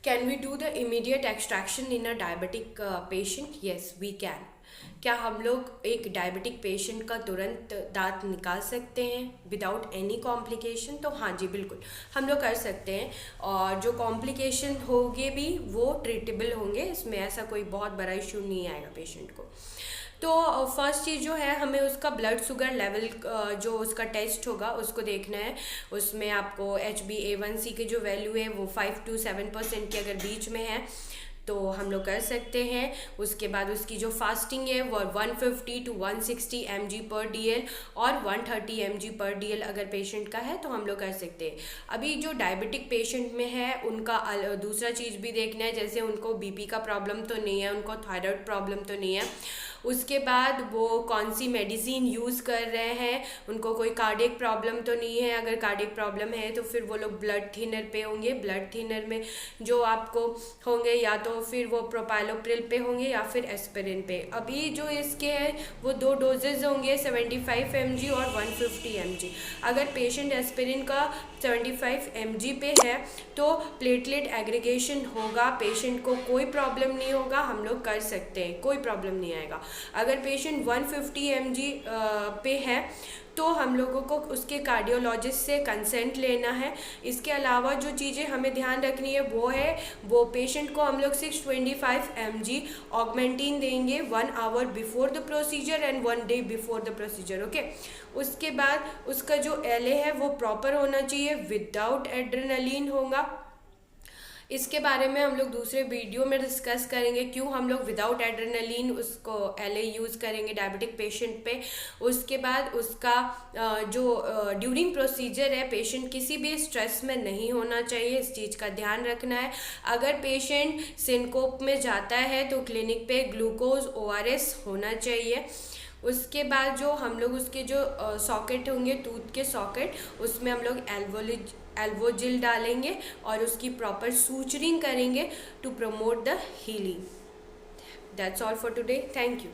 Can we do the immediate extraction in a diabetic patient? Yes we can. क्या हम लोग एक diabetic patient का तुरंत दांत निकाल सकते हैं विदाउट एनी कॉम्प्लिकेशन? तो हाँ जी, बिल्कुल हम लोग कर सकते हैं। और जो कॉम्प्लिकेशन होंगे भी वो ट्रीटेबल होंगे, इसमें ऐसा कोई बहुत बड़ा इशू नहीं आएगा पेशेंट को। तो फर्स्ट चीज़ जो है, हमें उसका ब्लड शुगर लेवल जो उसका टेस्ट होगा उसको देखना है। उसमें आपको HbA1c की जो वैल्यू है वो 5 to 7% के अगर बीच में है तो हम लोग कर सकते हैं। उसके बाद उसकी जो फास्टिंग है वो 150 to 160 mg/dl और 130 mg/dl अगर पेशेंट का है तो हम लोग कर सकते हैं। अभी जो डायबिटिक पेशेंट में है उनका दूसरा चीज़ भी देखना है, जैसे उनको बीपी का प्रॉब्लम तो नहीं है, उनको थायराइड प्रॉब्लम तो नहीं है, उसके बाद वो कौन सी मेडिसिन यूज़ कर रहे हैं, उनको कोई कार्डियक प्रॉब्लम तो नहीं है। अगर कार्डियक प्रॉब्लम है तो फिर वो लोग ब्लड थिनर पे होंगे। ब्लड थिनर में जो आपको होंगे या तो फिर वो प्रोपाइलोप्रिल पे होंगे या फिर एस्पिरिन पे। अभी जो इसके हैं वो 2 डोजेज होंगे, 75 mg और 150 mg। अगर पेशेंट एस्पिरिन का 75 mg पे है तो प्लेटलेट एग्रीगेशन होगा, पेशेंट को कोई प्रॉब्लम नहीं होगा, हम लोग कर सकते हैं, कोई प्रॉब्लम नहीं आएगा। अगर पेशेंट 150 mg पे है तो हम लोगों को उसके कार्डियोलॉजिस्ट से कंसेंट लेना है। इसके अलावा जो चीज़ें हमें ध्यान रखनी है वो पेशेंट को हम लोग 625 mg ऑगमेंटिन देंगे 1 hour before the procedure and 1 day before the procedure. Okay, उसके बाद उसका जो LA है वो प्रॉपर होना चाहिए, विदाउट एड्रेनलिन होगा। इसके बारे में हम लोग दूसरे वीडियो में डिस्कस करेंगे क्यों हम लोग विदाउट एड्रेनलिन उसको LA यूज़ करेंगे डायबिटिक पेशेंट पे। उसके बाद उसका जो ड्यूरिंग प्रोसीजर है पेशेंट किसी भी स्ट्रेस में नहीं होना चाहिए, इस चीज़ का ध्यान रखना है। अगर पेशेंट सिनकोप में जाता है तो क्लिनिक पे ग्लूकोज ORS होना चाहिए। उसके बाद जो हम लोग उसके जो सॉकेट होंगे, टूथ के सॉकेट, उसमें हम लोग एल्वोजिल डालेंगे और उसकी प्रॉपर सूचरिंग करेंगे to promote the healing. That's all for today, thank you.